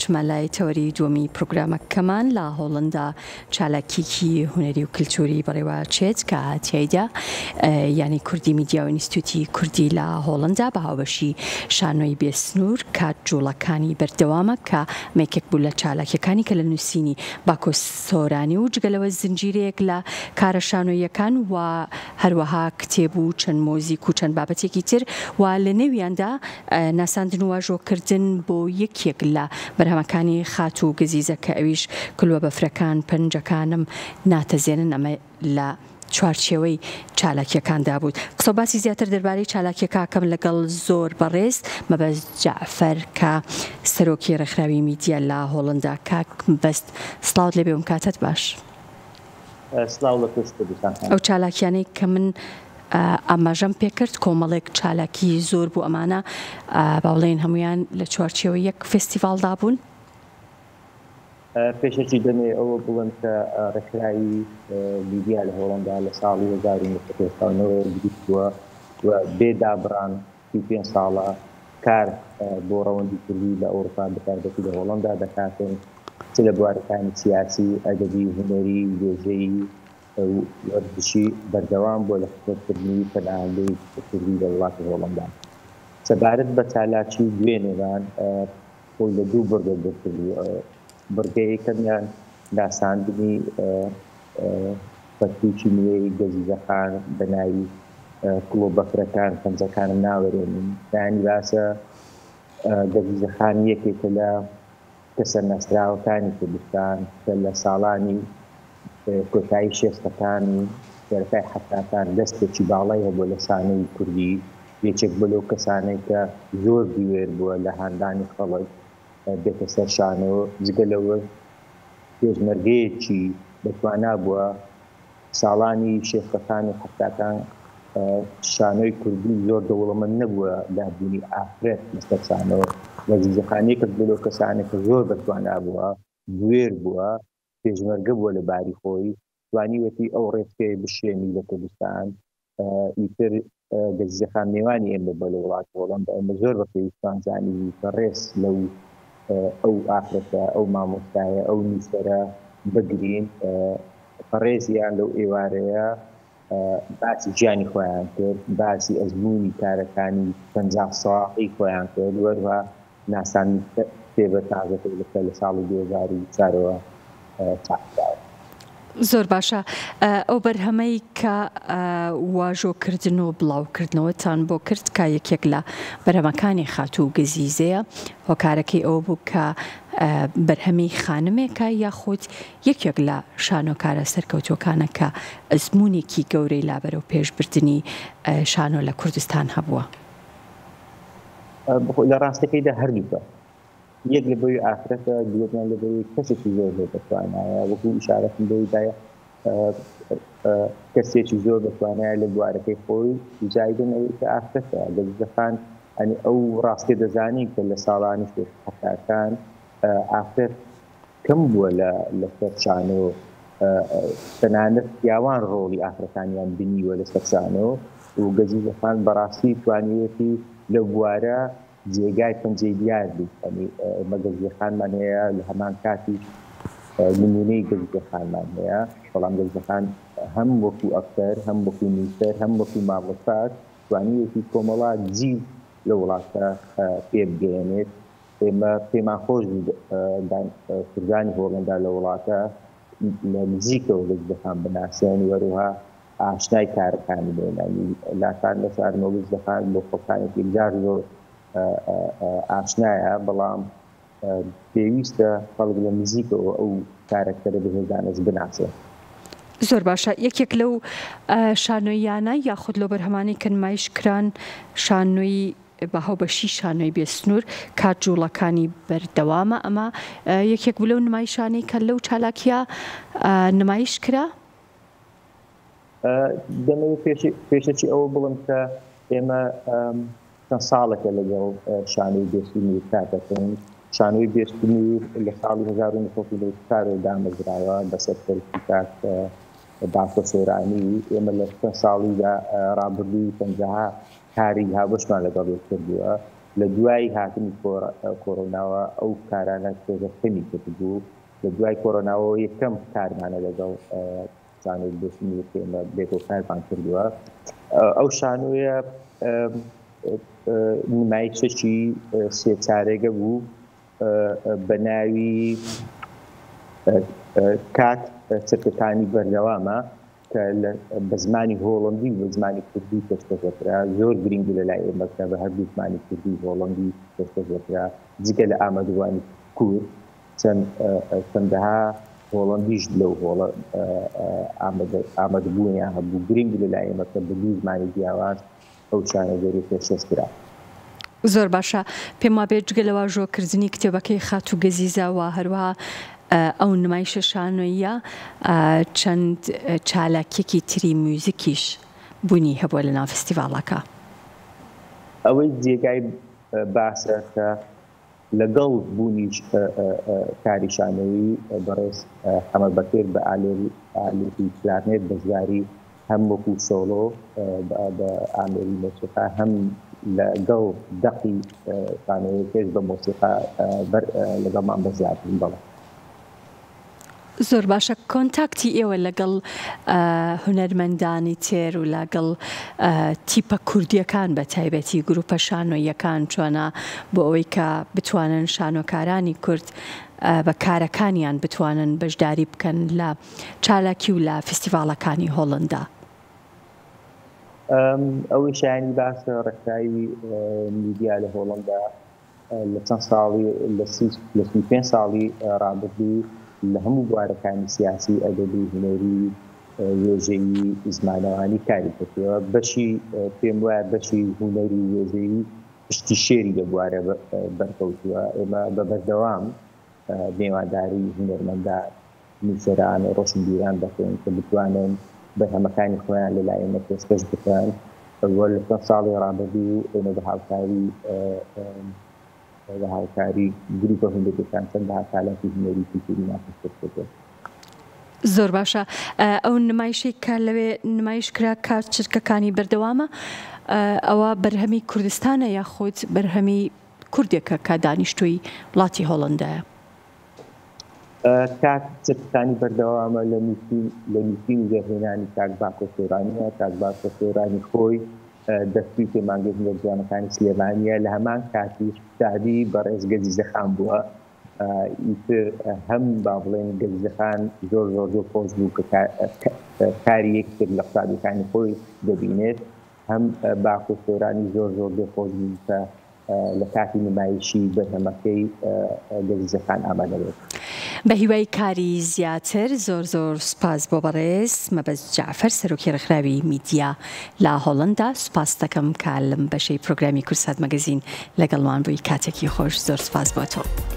چمەلای تەوەری دووەمی پرۆگرامەکەمان لە هۆڵندا چالاکیکی هونەری و کللتوری بەڕێوە چێت کە تایدا ینی کوردی میدیا و ئینستیتوتی کوردی لە هۆڵندا بە هاوبەشی شانۆی بێسنوور کات جوڵەکانی بەردەوامە کە مێکێک بوو لە چالاکیەکانی کە لە نووسینی باکۆ سۆرانی و جگەلەوە زنجیرێک لە کارە شانۆیەکان و هەروەها کتێب و چەند مۆزیک و چەند بابەتێکی تر و لە نێویاندا ناساندن و واژۆکردن بۆ یەکێک لە بەرهەمەکانی خات و گەزیزە کە ئەویش کلووە بەفرەکان پەنجەکانم ناتەزێنن ئەمە لە چوارچێوەی چالاکیەکاندا بوو. قسە باسی زیاتر دەربارەی چالاکیەکەکەم لەگەڵ زۆر بەڕێز مەبەست جعفەر کە سەرۆکی ڕێکخراوی میدیا لە هۆڵندا. کاک بەست سڵاوت لێبێ وم کاتت باش. ئەو چالاکیانەی کە من ئاماژەم پێکرد کۆمەڵێک چالاکی زۆر بوو ئەمانە باوڵێن هەمویان لە چوارچێوە یەک فستیڤالدا بوون. پێشەکی دەمێ ئەوە بڵم کە ڕێکخراوی میدیا لە هۆڵندا لە ساڵی 1970 گرتووە و بێدابڕان 35 ساڵە کار بۆ ڕەوەندی کوردی لە ئەوروپا بەکاربەتی لە هۆڵندا دەکاتن چ لە بوارەکانی سیاسی ئەدەبی هونەری وێژەیی وەرزشی بەردەوام بۆ لە خزمەتکردنی پەناهندەی کوردی لە وڵاتی هۆڵندا. سەبارەت بە چالاکی دوێنێران خۆی لە دوو بڕگە بکردی. بڕگەیەکەمیان ناساندنی پەرتووکی نوێی گەزیزەخان بە ناوی کڵۆبەفرەکان پەنجەکانم ناوەرێنین. یانی باسە گەزیزەخان یەکێکە لە کەسە نەسراوەکانی کوردستان کە لە ساڵانی کۆتایی شێستەکانی دەرەکای حەفتاکان دەستێکی باڵای هەبووە لە سانەی کوردی. یەکێک بۆ لەو کەسانەی کە زۆر دیوێر بووە لە هاندانی خەڵک بێتە سەر شانەوە جگە لەوە پێشمەرگەیەکی دەتوانا بووە ساڵانی شێستەکانی حەفتاکان شانۆی کوردی زۆر دەوڵەمەند نەبووە دابوونی ئافرەت لەسەر شانەوە. گەزیزەخانەیەکە بۆ لەو کەسانێک کە زۆر دەتوانا بووە دوێر بووە پێشمەرگە بووە لە باری خۆی توانیوەتی ئەو ڕێچکەی بشێنی لە کوردستان. ئیتر گەزیزەخان میوانی ئێمە بە لە وڵاتی هۆڵندا ئێمە زۆر بە پێویستمان زانیوی کە ڕێز لەو ئەو ئافرەتە ئەو مامۆستایە ئەو نووسەرە بگرین ڕێزیان لەو ئێوارەیە باسی ژیانی خۆیان کرد باسی ئەزمموی کارەکانی 50 ساڵی خۆیان کرد وەروە ناسانی کتێبە تازەکە لە ساڵی 2004ەوە چاپکراوە. زۆر باشە. ئەو بەرهەمەی کە واژۆکردن و بڵاوکردنەوەتان بۆ کرد کە یەکێک لە بەرهەمەکانی خات و گەزیزەیە هۆکارەکەی ئەوە بوو کە بەرهەمی خانمێکە یاخود یەکێک لە شانۆکارە سەرکەوتوەکانە کە ئەزمموونێکی گەورەی لابەرە و پێشبردننی شانۆ لە کوردستان هەبووە. لە ڕاستەکەیدا هەردووکە یەک لە بۆی ئافرەتە دوێتیان لە بۆی کەسێکی زۆر دەتوانایە وەکو ئیشارەتم بۆیدایە کەسێکی زۆر دەتوانایە لە بوارەکەی خۆی جایدن ئەوەی کە ئافرەتە گەزیزەخان ئەنی ئەو ڕاستی دەزانی کە لە ساڵانی حەفتاکان ئافرەت کەم بووە لەسەر شانۆ تەنانەت پیاوان ڕۆڵی ئافرەکانیان بینیوە لەسەر شانۆ و گەزیزەخان بەڕاستی توانیوەتی لە بوارە جێگای پەنجەی دیار بوو. ئەمە گەزیزەخانمان هەیە لە هەمان کاتی نمونەی گەزیزەخانمان هەیە بەڵام گەزیزەخان هەم وەکو ئەکتەر هەم وەکو نووسەر هەم وەکو مامۆستا توانیوەتی کۆمەڵا جیل لە وڵاتە پێ بگەێنێت. ئێمە پێمان خۆش کوردانی هۆڵندا لە وڵاتە لە نزیکەوە گەزیزەخان بناسێن وەروها ئاشنای کارەکانی بێنانی لاتان لە شارمە گەزیزەخان بۆ خۆکانێکی جار زۆر ئاشنایە بەڵام پێویستە خەڵک لە نزیکەوە ئەو کارەکتەرە بەهێزانەش بناسێ. زۆر باشە. یەکێک لەو شانۆیانە یاخود لەو بەرهەمانەی کە نمایش کران شانۆی بە هاوبەشی شانۆی بێسنوور کات جوڵەکانی بەردەوامە. ئەمە یەکێک بوو لەو نمایشانەی کە لەو چالاکیە نمایش کرا. دەمەوێت پێشەکی ئەوە بڵم کە ئێمە چەند ساڵێکە لەگەڵ شانۆی بێسنوور کار دەکەین. شانۆی بێسنوور لە ساڵی 1940 دامەزراوە بەسەر سەرکی کات باکۆ سۆرانی. ئێمە لە چەند ساڵیدا ڕابردووی 50 کاری هاوبەشمان لەگەڵ کردووە لە دوای هاتنی کۆڕۆناوە ئەو کارانە تۆزە خەمی کردبوو لە دوای کۆڕۆناوە یەکەم کارمانە لەگەڵ شانۆی دۆستنی ئێمە بێتۆکارمان کردووە. ئەو شانۆیە نمایشێکی سێ چارەگە بوو بە ناوی کات چرکەکانی بەردەوامە کە بە زمانی هۆڵندی و زمانی کوردی پێشکەشەکرا زۆر گرنگ لە لای ئێمەکە بە هەردوو زمانی کوردی هۆڵندی پێشکەشەکرا جگە لە ئامادەوانی کورد چەندەها هۆڵندیش لەو هۆڵە ئامادەبوونیان هەبوو گرنگ لە لای ئێمەکە بە دوو زمانی جیاواز ئەو شانۆگەری پێشکەشکرا. زۆر باشە پێم وابێ جگەلەوە ژۆکردنی کتێبەکەی خات و گەزیزەوە هەروەها ئەو نمایشە شانۆیە چەند چالاکیەکی تری موزیکیش بوونی هەبووە لە ناو فستیڤاڵەکە. ئەوەی جێگای باسە کە لەگەڵ بوونیش کاری شانۆیی بەڕێز ئەمە بەکرد بە ئالێتی کلارنێت بە زاری هەم وەکو سۆڵۆ بە ئامێری مۆسیقا هەم لەگەڵ دەقی شانۆیی پێش بە مۆسیقا لەگەڵمان بەزیاتن بەڵێ. زۆر باشە کۆنتاکتی ئێوە لەگەڵ هونەرمەندانی تێر و لەگەڵ تیپە کوردیەکان بە تایبەتی گروپە شانۆیەکان چۆنە بۆ ئەوەی کە بتوانن شانۆکارانی کورد بە کارەکانیان بتوانن بەشداری بکەن لە چالاکی و لە فستیڤاڵەکانی هۆڵندا. ئەوەی شایانی باسە ڕێکخراوی میدیا لە هۆڵندا لە چەند ساڵی لە 35 ساڵی ڕابردوو لە هەموو بوارەکانی سیاسی ئەدەبی هونەری وێژەیی زمانەوانی کاری کردووە. بەشی پێم وایە بەشی هونەری وێژەیی پشتی شێری لە بوارە بەرکەوتووە. ئێمە بە بەردەوام میوانداری هونەرمەندان نووسەران ڕۆشنبیران دەکەین کە بتوانن بەرهەمەکانی خۆیان لەلای ئێمە پێشکەش بکەن. لە چەند ساڵی ڕابردوو ئێمە بە هاوکاری گروپە هونەرەکان چەندەها تالانتی هونەری کولتوری ناپەشکەش کردووە. زۆر باشە ئەو نمایشی کە لەوێ نمایشکرا کات چرکەکانی بەردەوامە ئەوە بەرهەمی کوردستانە یاخود بەرهەمی کوردێکە کە دانیشتووی وڵاتی هۆڵندایە؟ کات چرکەکانی بەردەوامە لە نووسین و گەڕهێنانی کاک باکۆ سۆرانیە. کاک باکۆ سۆرانی خۆی دەستوی پێمانگەی هونەرجوانەکانی سلێمانیە. لە هەمان کاتیش شادی بەڕێز گەزیزەخان بووە. ئیتر هەم با بڵێن گەزیزەخان زۆر خۆش بوو کە کاری یەک کرد لە قوتابیەکانی خۆی دەبینێت. هەم باکۆ سۆرانی زۆر خۆش بوو کە لە کاتی نمایشی بەرهەمەکەی گەزیزەخان ئامادە بێت. بە هیوای کاری زیاتر زۆر سوپاس بۆ بەڕێز مەبەز جعفەر سەرۆکی ڕێکخراوی میدیا لە هۆڵندا. سوپاس دەکەم کە لەم بەشەی پرۆگرامی کورسات مەگەزین لەگەڵمان بووی. کاتێکی خۆش. زۆر سوپاس بۆ تۆ.